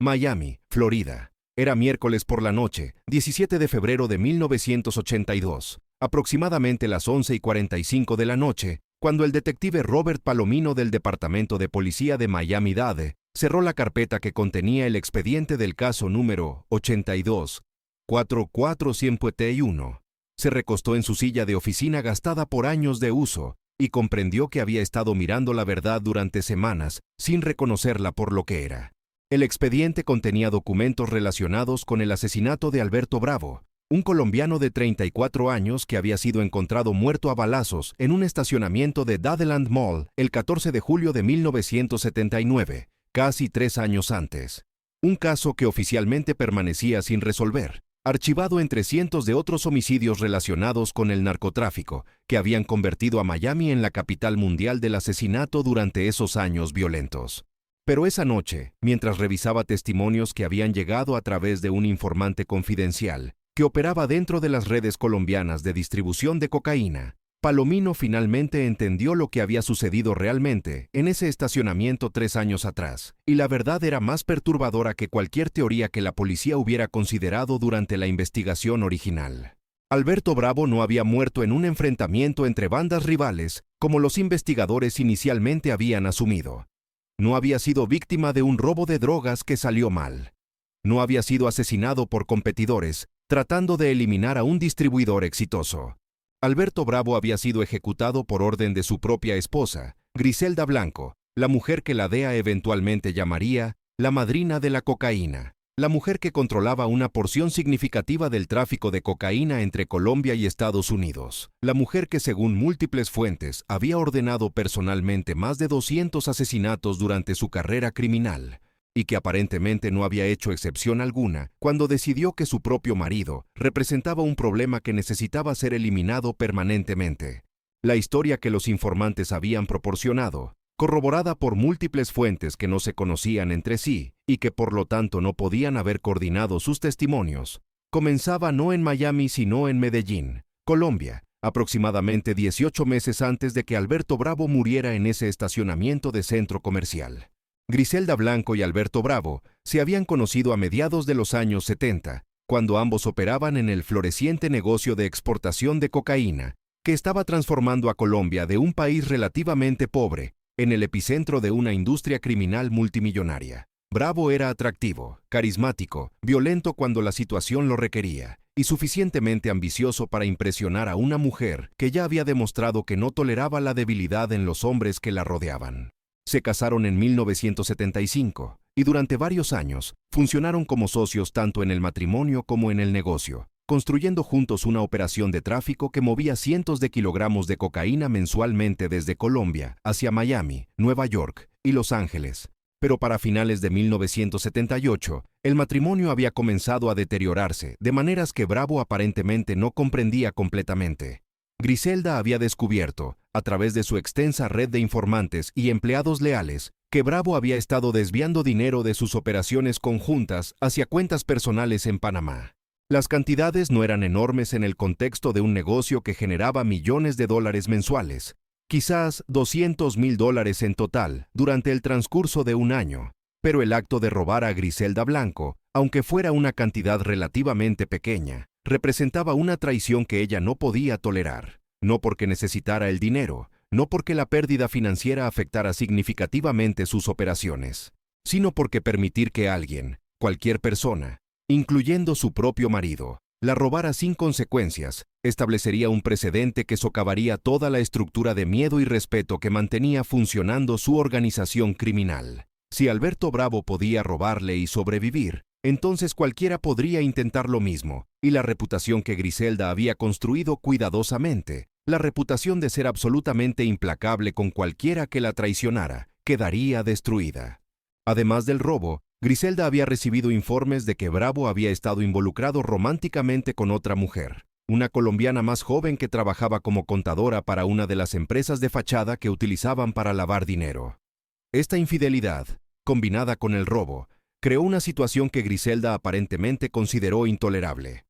Miami, Florida. Era miércoles por la noche, 17 de febrero de 1982, aproximadamente las 11:45 de la noche, cuando el detective Robert Palomino del Departamento de Policía de Miami-Dade cerró la carpeta que contenía el expediente del caso número 82-441. Se recostó en su silla de oficina gastada por años de uso y comprendió que había estado mirando la verdad durante semanas sin reconocerla por lo que era. El expediente contenía documentos relacionados con el asesinato de Alberto Bravo, un colombiano de 34 años que había sido encontrado muerto a balazos en un estacionamiento de Dadeland Mall el 14 de julio de 1979, casi 3 años antes. Un caso que oficialmente permanecía sin resolver, archivado entre cientos de otros homicidios relacionados con el narcotráfico, que habían convertido a Miami en la capital mundial del asesinato durante esos años violentos. Pero esa noche, mientras revisaba testimonios que habían llegado a través de un informante confidencial, que operaba dentro de las redes colombianas de distribución de cocaína, Palomino finalmente entendió lo que había sucedido realmente en ese estacionamiento 3 años atrás, y la verdad era más perturbadora que cualquier teoría que la policía hubiera considerado durante la investigación original. Alberto Bravo no había muerto en un enfrentamiento entre bandas rivales, como los investigadores inicialmente habían asumido. No había sido víctima de un robo de drogas que salió mal. No había sido asesinado por competidores, tratando de eliminar a un distribuidor exitoso. Alberto Bravo había sido ejecutado por orden de su propia esposa, Griselda Blanco, la mujer que la DEA eventualmente llamaría la madrina de la cocaína, la mujer que controlaba una porción significativa del tráfico de cocaína entre Colombia y Estados Unidos, la mujer que según múltiples fuentes había ordenado personalmente más de 200 asesinatos durante su carrera criminal, y que aparentemente no había hecho excepción alguna cuando decidió que su propio marido representaba un problema que necesitaba ser eliminado permanentemente. La historia que los informantes habían proporcionado, corroborada por múltiples fuentes que no se conocían entre sí y que por lo tanto no podían haber coordinado sus testimonios, comenzaba no en Miami sino en Medellín, Colombia, aproximadamente 18 meses antes de que Alberto Bravo muriera en ese estacionamiento de centro comercial. Griselda Blanco y Alberto Bravo se habían conocido a mediados de los años 70, cuando ambos operaban en el floreciente negocio de exportación de cocaína, que estaba transformando a Colombia de un país relativamente pobre en el epicentro de una industria criminal multimillonaria. Bravo era atractivo, carismático, violento cuando la situación lo requería, y suficientemente ambicioso para impresionar a una mujer que ya había demostrado que no toleraba la debilidad en los hombres que la rodeaban. Se casaron en 1975 y durante varios años funcionaron como socios tanto en el matrimonio como en el negocio, construyendo juntos una operación de tráfico que movía cientos de kilogramos de cocaína mensualmente desde Colombia hacia Miami, Nueva York y Los Ángeles. Pero para finales de 1978, el matrimonio había comenzado a deteriorarse de maneras que Bravo aparentemente no comprendía completamente. Griselda había descubierto, a través de su extensa red de informantes y empleados leales, que Bravo había estado desviando dinero de sus operaciones conjuntas hacia cuentas personales en Panamá. Las cantidades no eran enormes en el contexto de un negocio que generaba millones de dólares mensuales, quizás $200,000 en total durante el transcurso de un año, pero el acto de robar a Griselda Blanco, aunque fuera una cantidad relativamente pequeña, representaba una traición que ella no podía tolerar, no porque necesitara el dinero, no porque la pérdida financiera afectara significativamente sus operaciones, sino porque permitir que alguien, cualquier persona, incluyendo su propio marido, la robara sin consecuencias, establecería un precedente que socavaría toda la estructura de miedo y respeto que mantenía funcionando su organización criminal. Si Alberto Bravo podía robarle y sobrevivir, entonces cualquiera podría intentar lo mismo, y la reputación que Griselda había construido cuidadosamente, la reputación de ser absolutamente implacable con cualquiera que la traicionara, quedaría destruida. Además del robo, Griselda había recibido informes de que Bravo había estado involucrado románticamente con otra mujer, una colombiana más joven que trabajaba como contadora para una de las empresas de fachada que utilizaban para lavar dinero. Esta infidelidad, combinada con el robo, creó una situación que Griselda aparentemente consideró intolerable.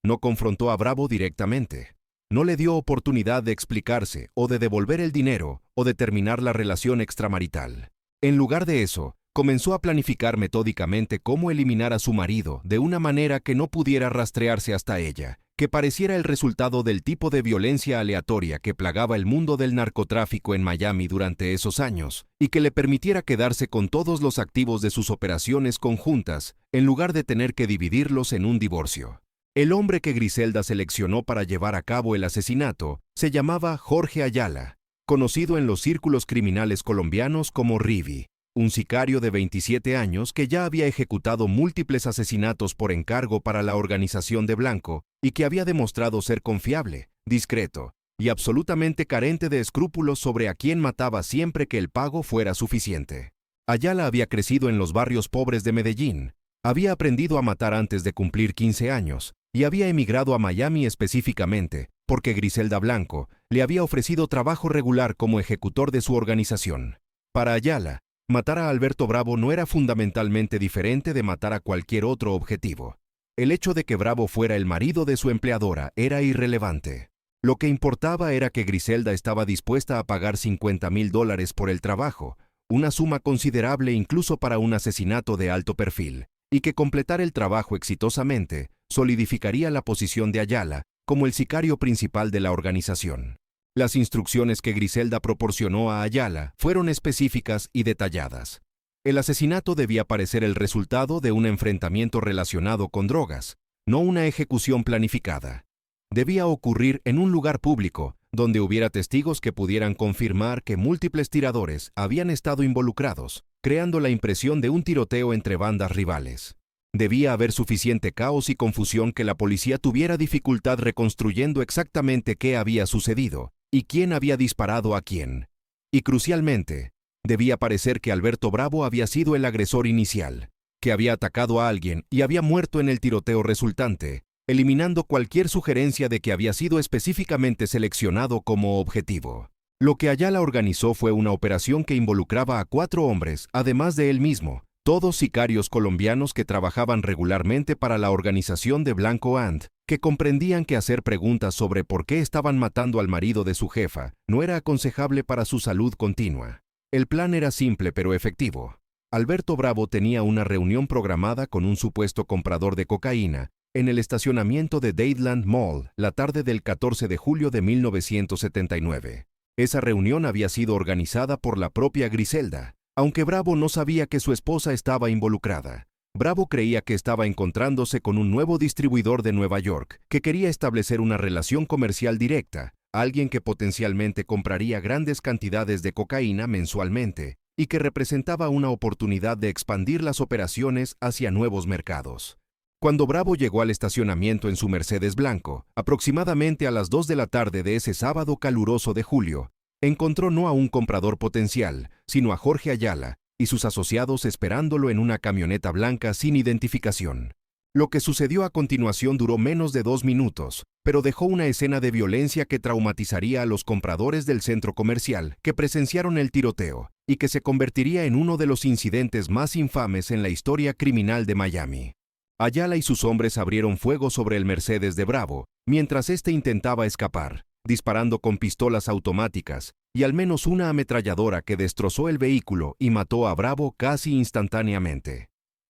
No confrontó a Bravo directamente. No le dio oportunidad de explicarse o de devolver el dinero o de terminar la relación extramarital. En lugar de eso, comenzó a planificar metódicamente cómo eliminar a su marido de una manera que no pudiera rastrearse hasta ella, que pareciera el resultado del tipo de violencia aleatoria que plagaba el mundo del narcotráfico en Miami durante esos años, y que le permitiera quedarse con todos los activos de sus operaciones conjuntas, en lugar de tener que dividirlos en un divorcio. El hombre que Griselda seleccionó para llevar a cabo el asesinato se llamaba Jorge Ayala, conocido en los círculos criminales colombianos como Rivi, un sicario de 27 años que ya había ejecutado múltiples asesinatos por encargo para la organización de Blanco y que había demostrado ser confiable, discreto y absolutamente carente de escrúpulos sobre a quién mataba siempre que el pago fuera suficiente. Ayala había crecido en los barrios pobres de Medellín, había aprendido a matar antes de cumplir 15 años y había emigrado a Miami específicamente porque Griselda Blanco le había ofrecido trabajo regular como ejecutor de su organización. Para Ayala, matar a Alberto Bravo no era fundamentalmente diferente de matar a cualquier otro objetivo. El hecho de que Bravo fuera el marido de su empleadora era irrelevante. Lo que importaba era que Griselda estaba dispuesta a pagar $50,000 por el trabajo, una suma considerable incluso para un asesinato de alto perfil, y que completar el trabajo exitosamente solidificaría la posición de Ayala como el sicario principal de la organización. Las instrucciones que Griselda proporcionó a Ayala fueron específicas y detalladas. El asesinato debía parecer el resultado de un enfrentamiento relacionado con drogas, no una ejecución planificada. Debía ocurrir en un lugar público, donde hubiera testigos que pudieran confirmar que múltiples tiradores habían estado involucrados, creando la impresión de un tiroteo entre bandas rivales. Debía haber suficiente caos y confusión que la policía tuviera dificultad reconstruyendo exactamente qué había sucedido y quién había disparado a quién. Y crucialmente, debía parecer que Alberto Bravo había sido el agresor inicial, que había atacado a alguien y había muerto en el tiroteo resultante, eliminando cualquier sugerencia de que había sido específicamente seleccionado como objetivo. Lo que Ayala organizó fue una operación que involucraba a 4 hombres, además de él mismo, todos sicarios colombianos que trabajaban regularmente para la organización de Blanco and, que comprendían que hacer preguntas sobre por qué estaban matando al marido de su jefa no era aconsejable para su salud continua. El plan era simple pero efectivo. Alberto Bravo tenía una reunión programada con un supuesto comprador de cocaína en el estacionamiento de Dadeland Mall la tarde del 14 de julio de 1979. Esa reunión había sido organizada por la propia Griselda, aunque Bravo no sabía que su esposa estaba involucrada. Bravo creía que estaba encontrándose con un nuevo distribuidor de Nueva York que quería establecer una relación comercial directa, alguien que potencialmente compraría grandes cantidades de cocaína mensualmente y que representaba una oportunidad de expandir las operaciones hacia nuevos mercados. Cuando Bravo llegó al estacionamiento en su Mercedes blanco, aproximadamente a las 2 de la tarde de ese sábado caluroso de julio, encontró no a un comprador potencial, sino a Jorge Ayala y sus asociados esperándolo en una camioneta blanca sin identificación. Lo que sucedió a continuación duró menos de 2 minutos, pero dejó una escena de violencia que traumatizaría a los compradores del centro comercial que presenciaron el tiroteo y que se convertiría en uno de los incidentes más infames en la historia criminal de Miami. Ayala y sus hombres abrieron fuego sobre el Mercedes de Bravo, mientras éste intentaba escapar, disparando con pistolas automáticas y al menos una ametralladora que destrozó el vehículo y mató a Bravo casi instantáneamente.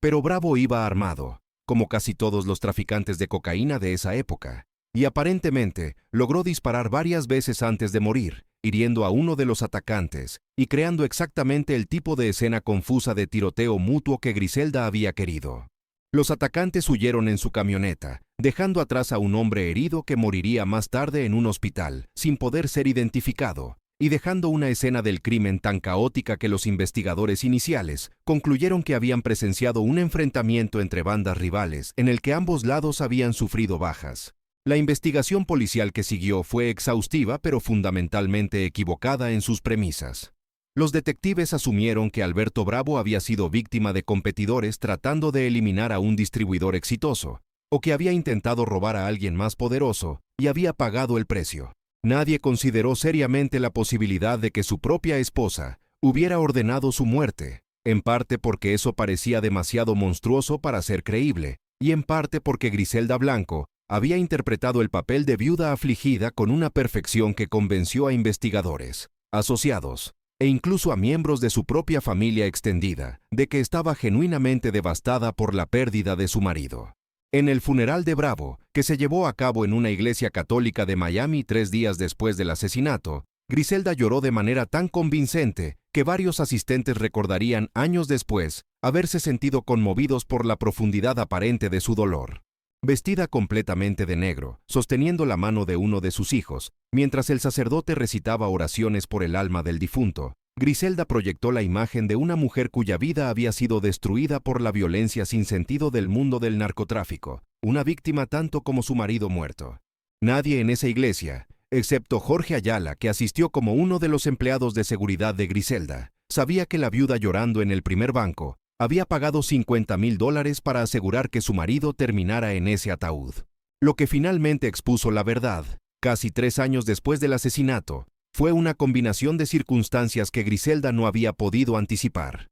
Pero Bravo iba armado, como casi todos los traficantes de cocaína de esa época, y aparentemente logró disparar varias veces antes de morir, hiriendo a uno de los atacantes y creando exactamente el tipo de escena confusa de tiroteo mutuo que Griselda había querido. Los atacantes huyeron en su camioneta, dejando atrás a un hombre herido que moriría más tarde en un hospital, sin poder ser identificado, y dejando una escena del crimen tan caótica que los investigadores iniciales concluyeron que habían presenciado un enfrentamiento entre bandas rivales en el que ambos lados habían sufrido bajas. La investigación policial que siguió fue exhaustiva pero fundamentalmente equivocada en sus premisas. Los detectives asumieron que Alberto Bravo había sido víctima de competidores tratando de eliminar a un distribuidor exitoso, o que había intentado robar a alguien más poderoso y había pagado el precio. Nadie consideró seriamente la posibilidad de que su propia esposa hubiera ordenado su muerte, en parte porque eso parecía demasiado monstruoso para ser creíble, y en parte porque Griselda Blanco había interpretado el papel de viuda afligida con una perfección que convenció a investigadores, asociados e incluso a miembros de su propia familia extendida, de que estaba genuinamente devastada por la pérdida de su marido. En el funeral de Bravo, que se llevó a cabo en una iglesia católica de Miami 3 días después del asesinato, Griselda lloró de manera tan convincente que varios asistentes recordarían años después haberse sentido conmovidos por la profundidad aparente de su dolor. Vestida completamente de negro, sosteniendo la mano de uno de sus hijos, mientras el sacerdote recitaba oraciones por el alma del difunto, Griselda proyectó la imagen de una mujer cuya vida había sido destruida por la violencia sin sentido del mundo del narcotráfico, una víctima tanto como su marido muerto. Nadie en esa iglesia, excepto Jorge Ayala, que asistió como uno de los empleados de seguridad de Griselda, sabía que la viuda llorando en el primer banco había pagado $50,000 para asegurar que su marido terminara en ese ataúd. Lo que finalmente expuso la verdad, casi 3 años después del asesinato, fue una combinación de circunstancias que Griselda no había podido anticipar.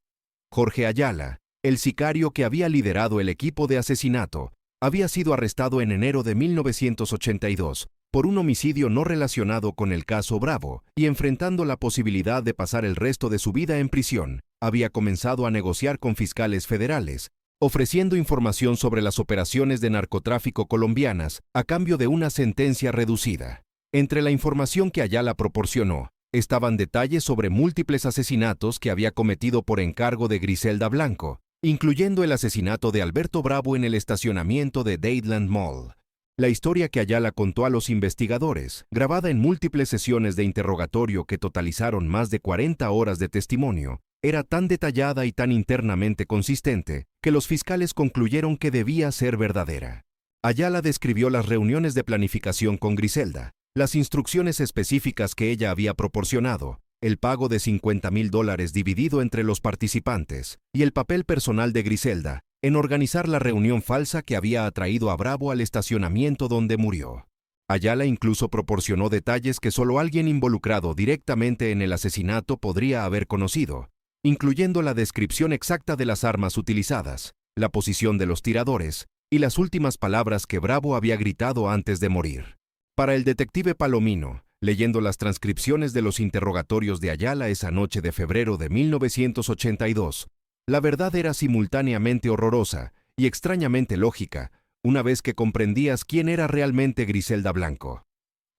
Jorge Ayala, el sicario que había liderado el equipo de asesinato, había sido arrestado en enero de 1982 por un homicidio no relacionado con el caso Bravo, y enfrentando la posibilidad de pasar el resto de su vida en prisión, había comenzado a negociar con fiscales federales, ofreciendo información sobre las operaciones de narcotráfico colombianas a cambio de una sentencia reducida. Entre la información que Ayala proporcionó, estaban detalles sobre múltiples asesinatos que había cometido por encargo de Griselda Blanco, incluyendo el asesinato de Alberto Bravo en el estacionamiento de Dadeland Mall. La historia que Ayala contó a los investigadores, grabada en múltiples sesiones de interrogatorio que totalizaron más de 40 horas de testimonio, era tan detallada y tan internamente consistente que los fiscales concluyeron que debía ser verdadera. Ayala describió las reuniones de planificación con Griselda, las instrucciones específicas que ella había proporcionado, el pago de $50,000 dividido entre los participantes y el papel personal de Griselda en organizar la reunión falsa que había atraído a Bravo al estacionamiento donde murió. Ayala incluso proporcionó detalles que solo alguien involucrado directamente en el asesinato podría haber conocido, incluyendo la descripción exacta de las armas utilizadas, la posición de los tiradores y las últimas palabras que Bravo había gritado antes de morir. Para el detective Palomino, leyendo las transcripciones de los interrogatorios de Ayala esa noche de febrero de 1982, la verdad era simultáneamente horrorosa y extrañamente lógica, una vez que comprendías quién era realmente Griselda Blanco.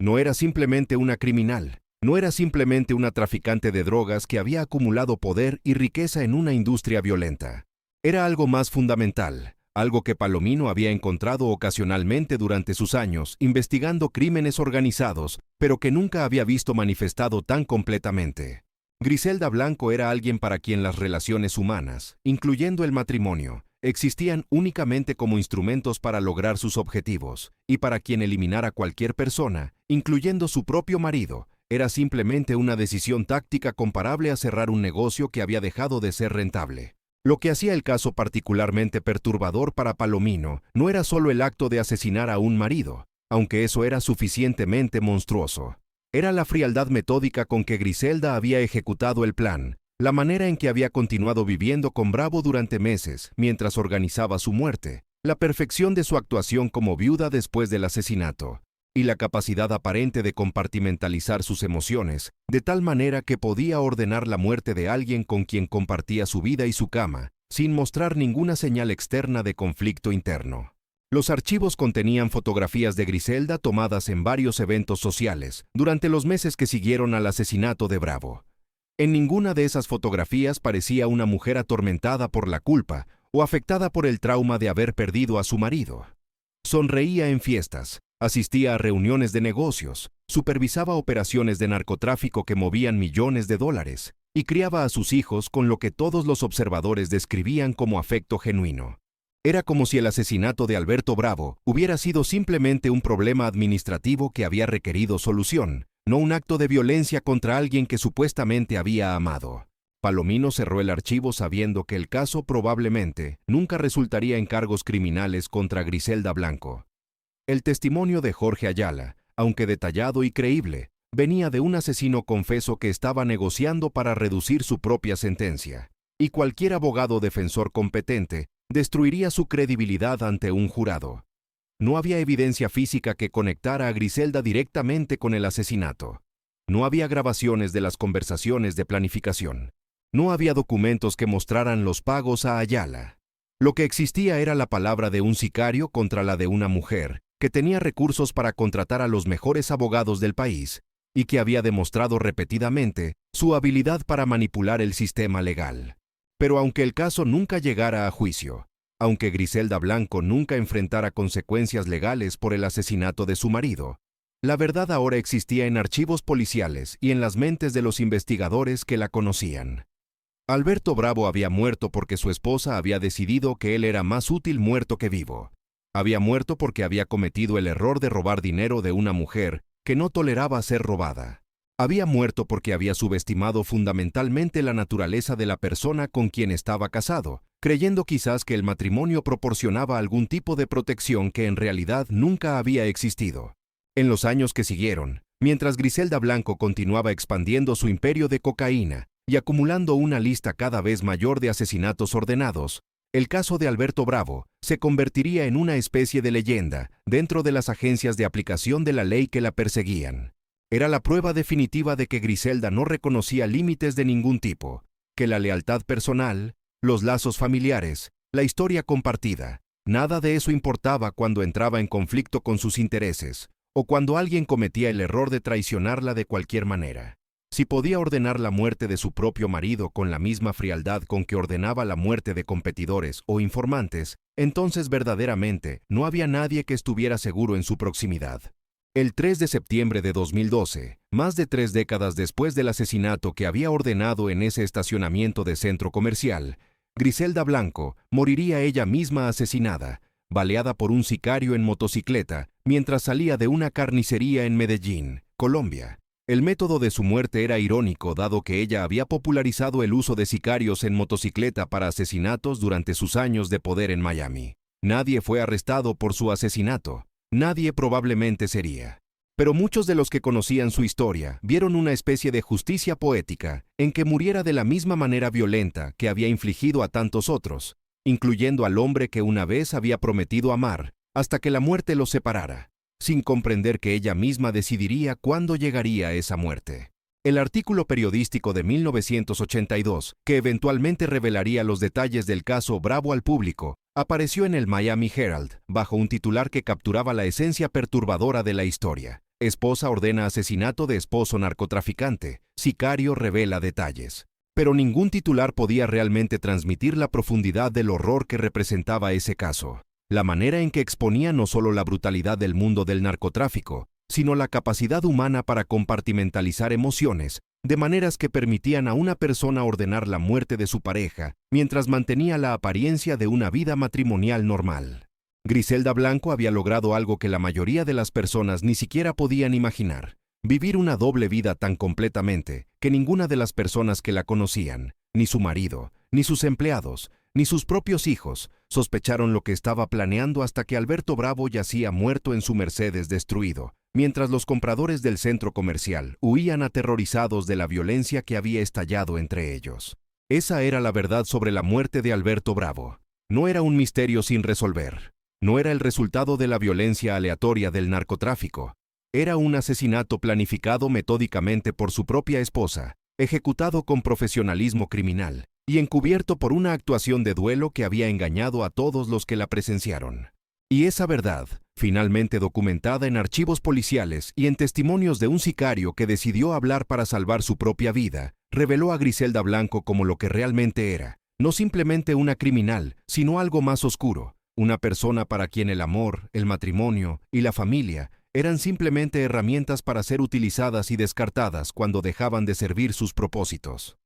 No era simplemente una criminal, no era simplemente una traficante de drogas que había acumulado poder y riqueza en una industria violenta. Era algo más fundamental, algo que Palomino había encontrado ocasionalmente durante sus años investigando crímenes organizados, pero que nunca había visto manifestado tan completamente. Griselda Blanco era alguien para quien las relaciones humanas, incluyendo el matrimonio, existían únicamente como instrumentos para lograr sus objetivos, y para quien eliminar a cualquier persona, incluyendo su propio marido, era simplemente una decisión táctica comparable a cerrar un negocio que había dejado de ser rentable. Lo que hacía el caso particularmente perturbador para Palomino no era solo el acto de asesinar a un marido, aunque eso era suficientemente monstruoso. Era la frialdad metódica con que Griselda había ejecutado el plan, la manera en que había continuado viviendo con Bravo durante meses mientras organizaba su muerte, la perfección de su actuación como viuda después del asesinato, y la capacidad aparente de compartimentalizar sus emociones, de tal manera que podía ordenar la muerte de alguien con quien compartía su vida y su cama, sin mostrar ninguna señal externa de conflicto interno. Los archivos contenían fotografías de Griselda tomadas en varios eventos sociales durante los meses que siguieron al asesinato de Bravo. En ninguna de esas fotografías parecía una mujer atormentada por la culpa o afectada por el trauma de haber perdido a su marido. Sonreía en fiestas, asistía a reuniones de negocios, supervisaba operaciones de narcotráfico que movían millones de dólares y criaba a sus hijos con lo que todos los observadores describían como afecto genuino. Era como si el asesinato de Alberto Bravo hubiera sido simplemente un problema administrativo que había requerido solución, no un acto de violencia contra alguien que supuestamente había amado. Palomino cerró el archivo sabiendo que el caso probablemente nunca resultaría en cargos criminales contra Griselda Blanco. El testimonio de Jorge Ayala, aunque detallado y creíble, venía de un asesino confeso que estaba negociando para reducir su propia sentencia, y cualquier abogado defensor competente destruiría su credibilidad ante un jurado. No había evidencia física que conectara a Griselda directamente con el asesinato. No había grabaciones de las conversaciones de planificación. No había documentos que mostraran los pagos a Ayala. Lo que existía era la palabra de un sicario contra la de una mujer, que tenía recursos para contratar a los mejores abogados del país y que había demostrado repetidamente su habilidad para manipular el sistema legal. Pero aunque el caso nunca llegara a juicio, aunque Griselda Blanco nunca enfrentara consecuencias legales por el asesinato de su marido, la verdad ahora existía en archivos policiales y en las mentes de los investigadores que la conocían. Alberto Bravo había muerto porque su esposa había decidido que él era más útil muerto que vivo. Había muerto porque había cometido el error de robar dinero de una mujer que no toleraba ser robada. Había muerto porque había subestimado fundamentalmente la naturaleza de la persona con quien estaba casado, creyendo quizás que el matrimonio proporcionaba algún tipo de protección que en realidad nunca había existido. En los años que siguieron, mientras Griselda Blanco continuaba expandiendo su imperio de cocaína y acumulando una lista cada vez mayor de asesinatos ordenados, el caso de Alberto Bravo se convertiría en una especie de leyenda dentro de las agencias de aplicación de la ley que la perseguían. Era la prueba definitiva de que Griselda no reconocía límites de ningún tipo, que la lealtad personal, los lazos familiares, la historia compartida, nada de eso importaba cuando entraba en conflicto con sus intereses, o cuando alguien cometía el error de traicionarla de cualquier manera. Si podía ordenar la muerte de su propio marido con la misma frialdad con que ordenaba la muerte de competidores o informantes, entonces verdaderamente no había nadie que estuviera seguro en su proximidad. El 3 de septiembre de 2012, más de 3 décadas después del asesinato que había ordenado en ese estacionamiento de centro comercial, Griselda Blanco moriría ella misma asesinada, baleada por un sicario en motocicleta mientras salía de una carnicería en Medellín, Colombia. El método de su muerte era irónico dado que ella había popularizado el uso de sicarios en motocicleta para asesinatos durante sus años de poder en Miami. Nadie fue arrestado por su asesinato. Nadie probablemente sería. Pero muchos de los que conocían su historia vieron una especie de justicia poética en que muriera de la misma manera violenta que había infligido a tantos otros, incluyendo al hombre que una vez había prometido amar, hasta que la muerte los separara, sin comprender que ella misma decidiría cuándo llegaría esa muerte. El artículo periodístico de 1982, que eventualmente revelaría los detalles del caso Bravo al público, apareció en el Miami Herald, bajo un titular que capturaba la esencia perturbadora de la historia. Esposa ordena asesinato de esposo narcotraficante, sicario revela detalles. Pero ningún titular podía realmente transmitir la profundidad del horror que representaba ese caso. La manera en que exponía no solo la brutalidad del mundo del narcotráfico, sino la capacidad humana para compartimentalizar emociones, de maneras que permitían a una persona ordenar la muerte de su pareja, mientras mantenía la apariencia de una vida matrimonial normal. Griselda Blanco había logrado algo que la mayoría de las personas ni siquiera podían imaginar: vivir una doble vida tan completamente que ninguna de las personas que la conocían, ni su marido, ni sus empleados, ni sus propios hijos, sospecharon lo que estaba planeando hasta que Alberto Bravo yacía muerto en su Mercedes destruido, mientras los compradores del centro comercial huían aterrorizados de la violencia que había estallado entre ellos. Esa era la verdad sobre la muerte de Alberto Bravo. No era un misterio sin resolver. No era el resultado de la violencia aleatoria del narcotráfico. Era un asesinato planificado metódicamente por su propia esposa, ejecutado con profesionalismo criminal y encubierto por una actuación de duelo que había engañado a todos los que la presenciaron. Y esa verdad, finalmente documentada en archivos policiales y en testimonios de un sicario que decidió hablar para salvar su propia vida, reveló a Griselda Blanco como lo que realmente era: no simplemente una criminal, sino algo más oscuro, una persona para quien el amor, el matrimonio y la familia eran simplemente herramientas para ser utilizadas y descartadas cuando dejaban de servir sus propósitos.